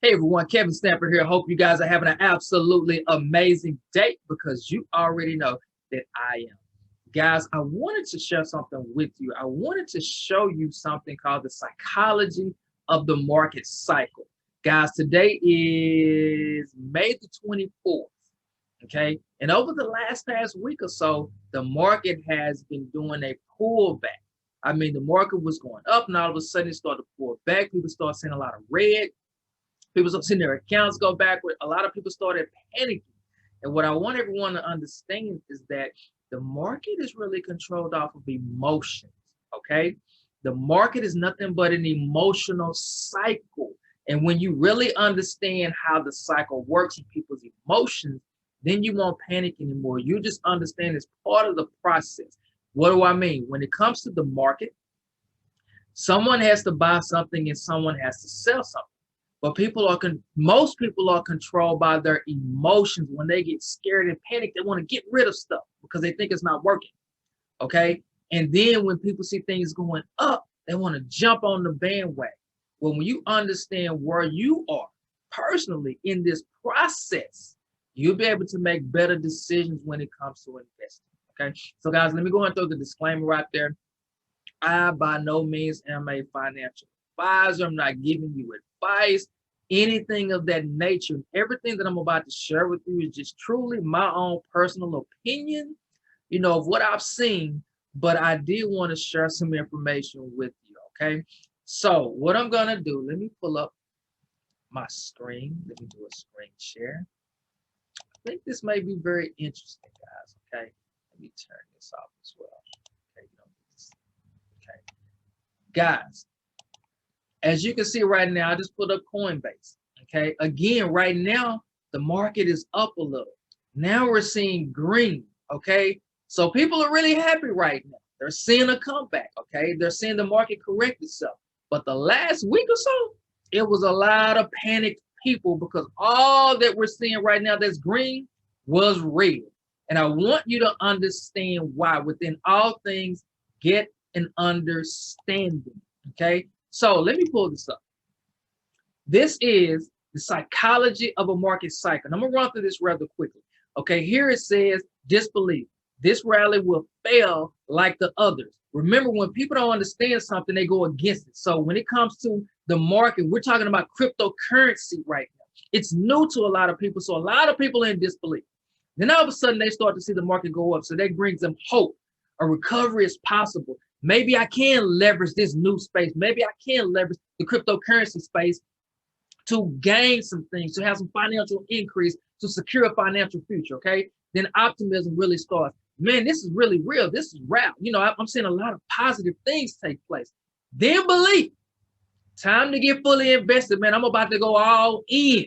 Hey everyone, Kevin Stanford here. Hope you guys are having an absolutely amazing day because you already know that I am. Guys, I wanted to share something with you. I wanted to show you something called the psychology of the market cycle. Guys, today is May the 24th. Okay. And over the past week or so, the market has been doing a pullback. I mean, the market was going up and all of a sudden it started to pull back. People started seeing a lot of red. People started seeing their accounts go backward. A lot of people started panicking. And what I want everyone to understand is that the market is really controlled off of emotions. Okay. The market is nothing but an emotional cycle. And when you really understand how the cycle works in people's emotions, then you won't panic anymore. You just understand it's part of the process. What do I mean? When it comes to the market, someone has to buy something and someone has to sell something. But most people are controlled by their emotions. When they get scared and panic, they want to get rid of stuff because they think it's not working. Okay. And then when people see things going up, they want to jump on the bandwagon. Well, when you understand where you are personally in this process, you'll be able to make better decisions when it comes to investing. Okay. So guys, let me go and throw the disclaimer right there. I by no means am a financial advisor. I'm not giving you advice, anything of that nature. Everything that I'm about to share with you is just truly my own personal opinion, of what I've seen, but I did want to share some information with you, okay? So what I'm gonna do, let me pull up my screen. Let me do a screen share. I think this may be very interesting, guys, okay? Let me turn this off as well. Okay, guys, as you can see right now, I just put up Coinbase. Okay, again, right now the market is up a little. Now we're seeing green. Okay, so people are really happy right now. They're seeing a comeback. Okay, they're seeing the market correct itself. But the last week or so, it was a lot of panicked people because all that we're seeing right now that's green was red. And I want you to understand why. Within all things, get an understanding. Okay. So let me pull this up. This is the psychology of a market cycle. And I'm going to run through this rather quickly. Okay, here it says disbelief. This rally will fail like the others. Remember, when people don't understand something, they go against it. So when it comes to the market, we're talking about cryptocurrency right now. It's new to a lot of people. So a lot of people are in disbelief. Then all of a sudden, they start to see the market go up. So that brings them hope. A recovery is possible. Maybe I can leverage this new space. Maybe I can leverage the cryptocurrency space to gain some things, to have some financial increase, to secure a financial future, okay? Then optimism really starts. Man, this is really real. This is real. I'm seeing a lot of positive things take place. Then belief. Time to get fully invested, man. I'm about to go all in.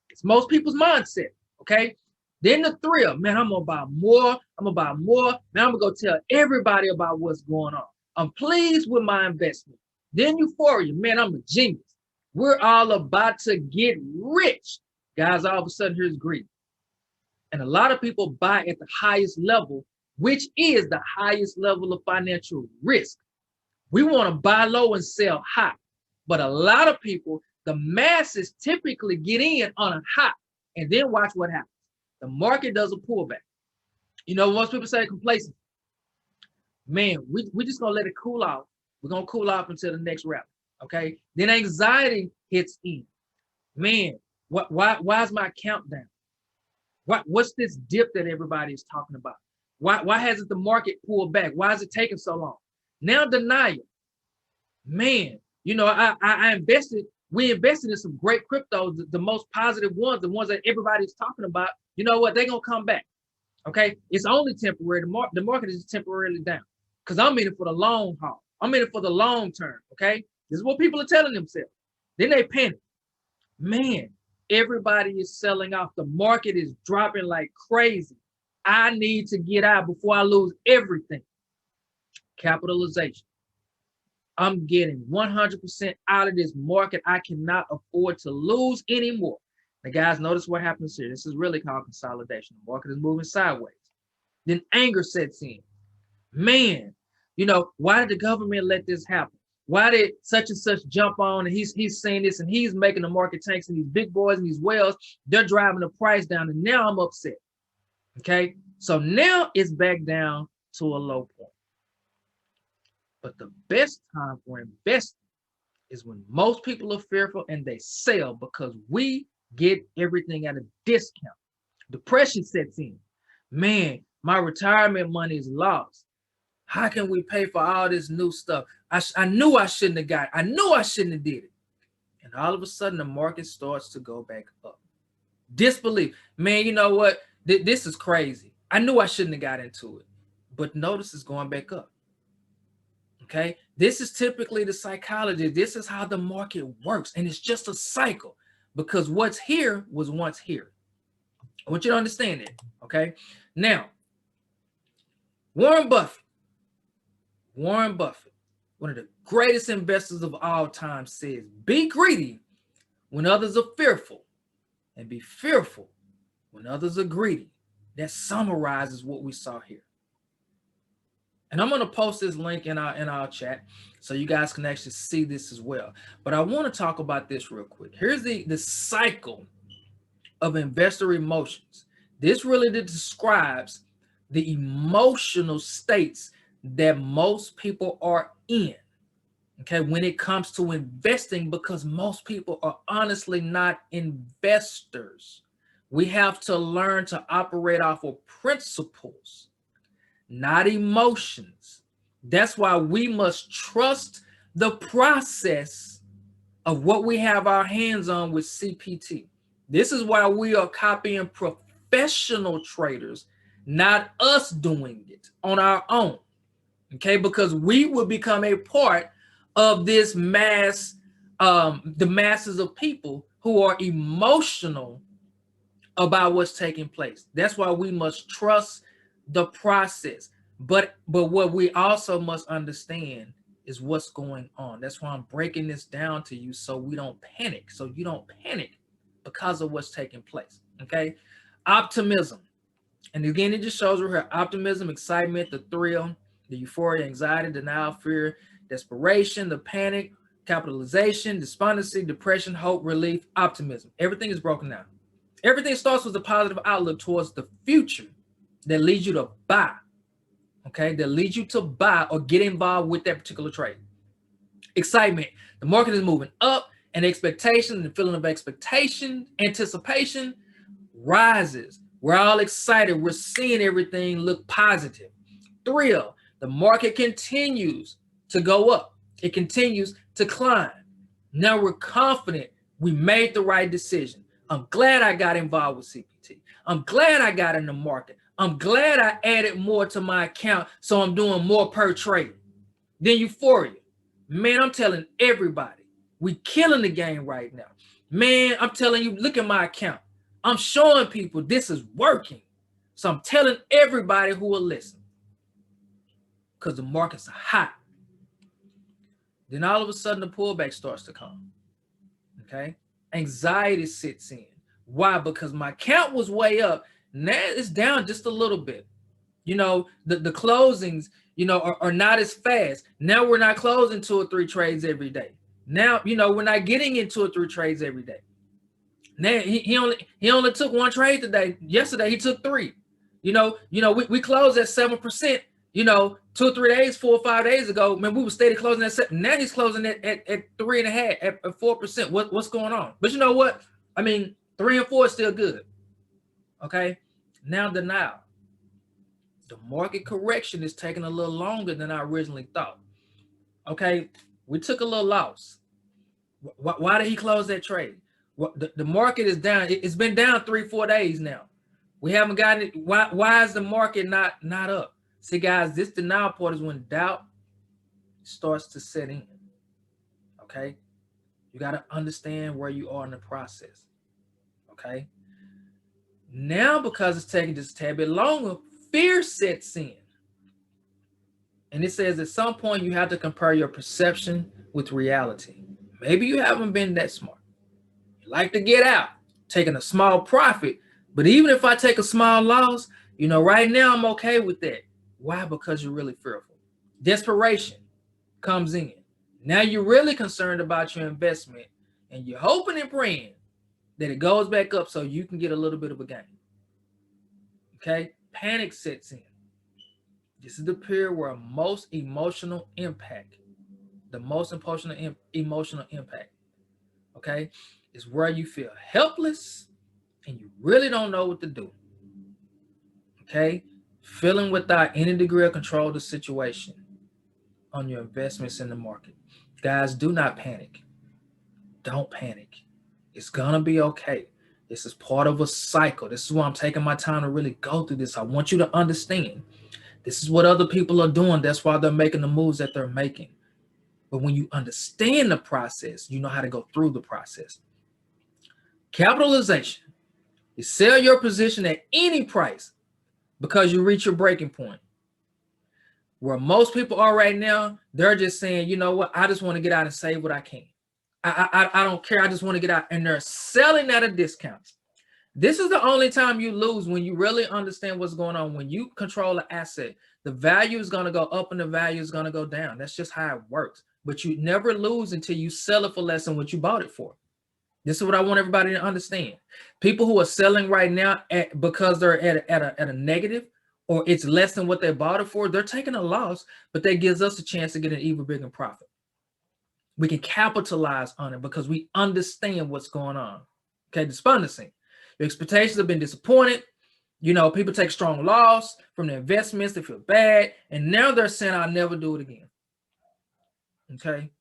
It's most people's mindset, okay? Then the thrill, man, I'm gonna buy more. I'm gonna buy more. Man, I'm gonna go tell everybody about what's going on. I'm pleased with my investment. Then euphoria, man, I'm a genius. We're all about to get rich. Guys, all of a sudden, here's greed. And a lot of people buy at the highest level, which is the highest level of financial risk. We want to buy low and sell high. But a lot of people, the masses typically get in on a high and then watch what happens. The market does a pullback. Most people say complacent. Man, we just gonna let it cool off. We're gonna cool off until the next rally. Okay. Then anxiety hits in. Man, why is my account down? What's this dip that everybody is talking about? Why hasn't the market pulled back? Why is it taking so long? Now denial. Man, I invested. We invested in some great cryptos, the most positive ones, the ones that everybody's talking about. You know what? They're gonna come back. Okay, it's only temporary. The market is temporarily down because I'm in it for the long haul. I'm in it for the long term. Okay, this is what people are telling themselves. Then they panic. Man, everybody is selling off. The market is dropping like crazy. I need to get out before I lose everything. Capitalization. I'm getting 100% out of this market. I cannot afford to lose anymore. Now, guys, notice what happens here. This is really called consolidation. The market is moving sideways. Then anger sets in. Man, why did the government let this happen? Why did such and such jump on and he's saying this and he's making the market tanks and these big boys and these whales, they're driving the price down and now I'm upset. Okay, so now it's back down to a low point. But the best time for investing is when most people are fearful and they sell because we get everything at a discount. Depression sets in. Man, my retirement money is lost. How can we pay for all this new stuff? I knew I shouldn't have got it. I knew I shouldn't have did it. And all of a sudden, the market starts to go back up. Disbelief. Man, you know what? This is crazy. I knew I shouldn't have got into it. But notice it's going back up. Okay? This is typically the psychology. This is how the market works. And it's just a cycle because what's here was once here. I want you to understand it. Okay? Now, Warren Buffett, one of the greatest investors of all time, says, be greedy when others are fearful and be fearful when others are greedy. That summarizes what we saw here. And I'm going to post this link in our chat so you guys can actually see this as well. But I want to talk about this real quick. Here's the cycle of investor emotions. This really describes the emotional states that most people are in, okay, when it comes to investing, because most people are honestly not investors. We have to learn to operate off of principles, not emotions. That's why we must trust the process of what we have our hands on with CPT. This is why we are copying professional traders, not us doing it on our own. Okay, because we will become a part of this mass, the masses of people who are emotional about what's taking place. That's why we must trust the process. But what we also must understand is what's going on. That's why I'm breaking this down to you so we don't panic. So you don't panic because of what's taking place. Okay, optimism. And again, it just shows we're here. Optimism, excitement, the thrill, the euphoria, anxiety, denial, fear, desperation, the panic, capitalization, despondency, depression, hope, relief, optimism. Everything is broken down. Everything starts with a positive outlook towards the future that leads you to buy, okay? That leads you to buy or get involved with that particular trade. Excitement. The market is moving up and expectation, the feeling of expectation, anticipation rises. We're all excited. We're seeing everything look positive. Thrill. The market continues to go up. It continues to climb. Now we're confident we made the right decision. I'm glad I got involved with CPT. I'm glad I got in the market. I'm glad I added more to my account, so I'm doing more per trade. Then euphoria. Man, I'm telling everybody, we killing the game right now. Man, I'm telling you, look at my account. I'm showing people this is working. So I'm telling everybody who will listen. Because the markets are hot. Then all of a sudden the pullback starts to come. Okay? Anxiety sits in. Why? Because my count was way up. Now it's down just a little bit. You know, the closings, you know, are not as fast. Now we're not closing 2 or 3 trades every day. Now, you know, we're not getting in 2 or 3 trades every day. Now he only took 1 trade today. Yesterday he took 3. You know, we closed at 7%. You know, 2 or 3 days, 4 or 5 days ago, man, we were steady closing at 7. Now he's closing at 3.5, at 4%. What's going on? But you know what? I mean, 3 and 4 is still good. Okay. Now denial. The market correction is taking a little longer than I originally thought. Okay, we took a little loss. Why did he close that trade? Well, the market is down. It's been down 3-4 days now. We haven't gotten it. Why is the market not up? See, guys, this denial part is when doubt starts to set in. Okay, you got to understand where you are in the process. Okay, now because it's taking just a tad bit longer, fear sets in. And it says at some point you have to compare your perception with reality. Maybe you haven't been that smart. You like to get out, taking a small profit. But even if I take a small loss, you know, right now I'm okay with that. Why? Because you're really fearful. Desperation comes in. Now you're really concerned about your investment, and you're hoping and praying that it goes back up so you can get a little bit of a gain. Okay? Panic sets in. This is the period where most emotional impact, the most emotional impact, okay, is where you feel helpless and you really don't know what to do. Okay? Feeling without any degree of control of the situation on your investments in the market. Guys, do not panic. Don't panic. It's gonna be okay. This is part of a cycle. This is why I'm taking my time to really go through this. I want you to understand this is what other people are doing. That's why they're making the moves that they're making. But when you understand the process, you know how to go through the process. Capitalization is sell your position at any price because you reach your breaking point. Where most people are right now, they're just saying, you know what, I just want to get out and save what I can. I don't care. I just want to get out. And they're selling at a discount. This is the only time you lose, when you really understand what's going on. When you control an asset, the value is going to go up and the value is going to go down. That's just how it works. But you never lose until you sell it for less than what you bought it for. This is what I want everybody to understand. People who are selling right now because they're at a negative, or it's less than what they bought it for, they're taking a loss, but that gives us a chance to get an even bigger profit. We can capitalize on it because we understand what's going on. Okay, despondency. Your expectations have been disappointed. You know, people take strong loss from their investments. They feel bad. And now they're saying, I'll never do it again. Okay,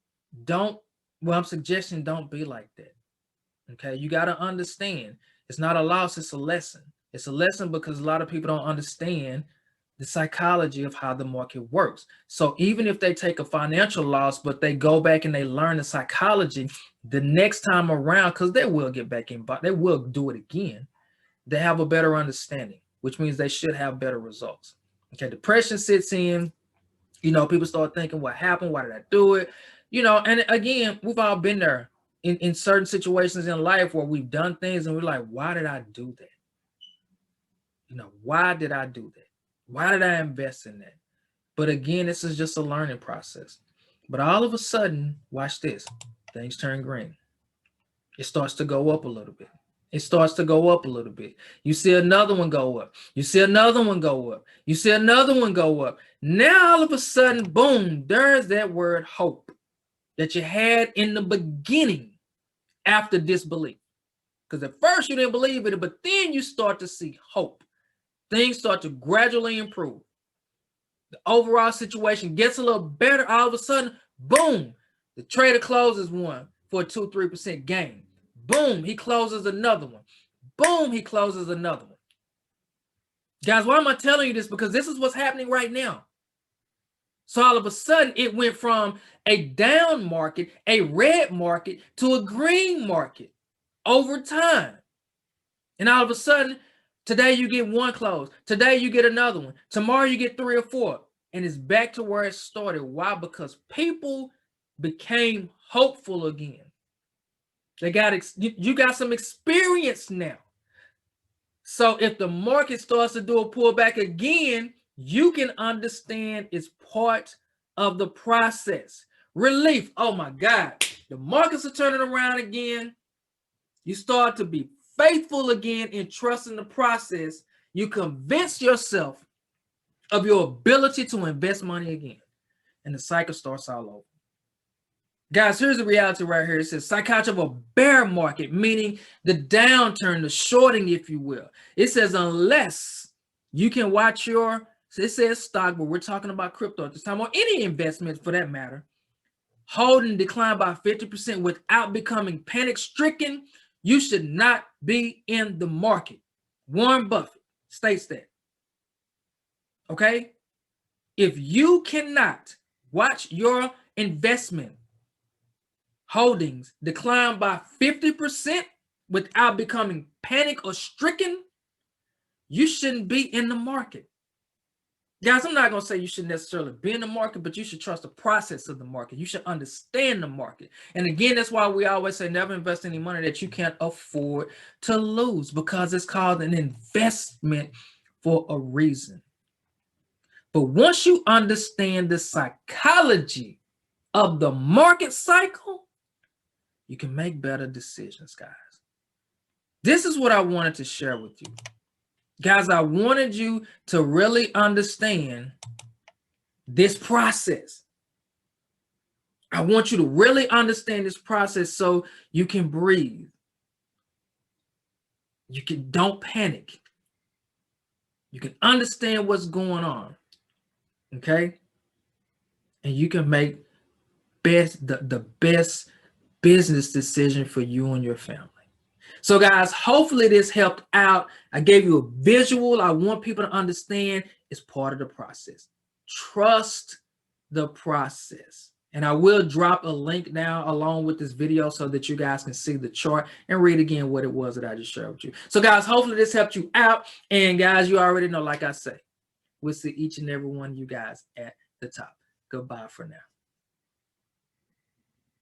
I'm suggesting don't be like that. Okay, you got to understand it's not a loss, it's a lesson. It's a lesson because a lot of people don't understand the psychology of how the market works. So even if they take a financial loss, but they go back and they learn the psychology the next time around, because they will get back in, but they will do it again. They have a better understanding, which means they should have better results. Okay, depression sits in. You know, people start thinking, what happened? Why did I do it? You know, and again, we've all been there in certain situations in life where we've done things and we're like, why did I do that? You know, why did I do that? Why did I invest in that? But again, this is just a learning process. But all of a sudden, watch this, things turn green. It starts to go up a little bit. It starts to go up a little bit. You see another one go up. You see another one go up. You see another one go up. Now, all of a sudden, boom, there's that word hope that you had in the beginning after disbelief. Because at first you didn't believe it, but then you start to see hope. Things start to gradually improve. The overall situation gets a little better. All of a sudden, boom, the trader closes one for a 2-3% gain. Boom, he closes another one. Boom, he closes another one. Guys, why am I telling you this? Because this is what's happening right now. So all of a sudden, it went from a down market, a red market, to a green market over time. And all of a sudden, today you get one close. Today you get another one. Tomorrow you get 3 or 4. And it's back to where it started. Why? Because people became hopeful again. They got you got some experience now. So if the market starts to do a pullback again, you can understand it's part of the process. Relief. Oh my God. The markets are turning around again. You start to be faithful again in trusting the process. You convince yourself of your ability to invest money again. And the cycle starts all over. Guys, here's the reality right here. It says psychology of a bear market, meaning the downturn, the shorting, if you will. It says unless you can watch it says stock, but we're talking about crypto at this time, or any investment for that matter, hold and decline by 50% without becoming panic-stricken, you should not be in the market. Warren Buffett states that. Okay? If you cannot watch your investment holdings decline by 50% without becoming panic or stricken, you shouldn't be in the market. Guys, I'm not going to say you should necessarily be in the market, but you should trust the process of the market. You should understand the market. And again, that's why we always say never invest any money that you can't afford to lose, because it's called an investment for a reason. But once you understand the psychology of the market cycle, you can make better decisions, guys. This is what I wanted to share with you. Guys, I wanted you to really understand this process. I want you to really understand this process so you can breathe. Don't panic. You can understand what's going on. Okay? And you can make the best business decision for you and your family. So guys, hopefully this helped out. I gave you a visual. I want people to understand it's part of the process. Trust the process. And I will drop a link now along with this video so that you guys can see the chart and read again what it was that I just shared with you. So guys, hopefully this helped you out. And guys, you already know, like I say, we'll see each and every one of you guys at the top. Goodbye for now.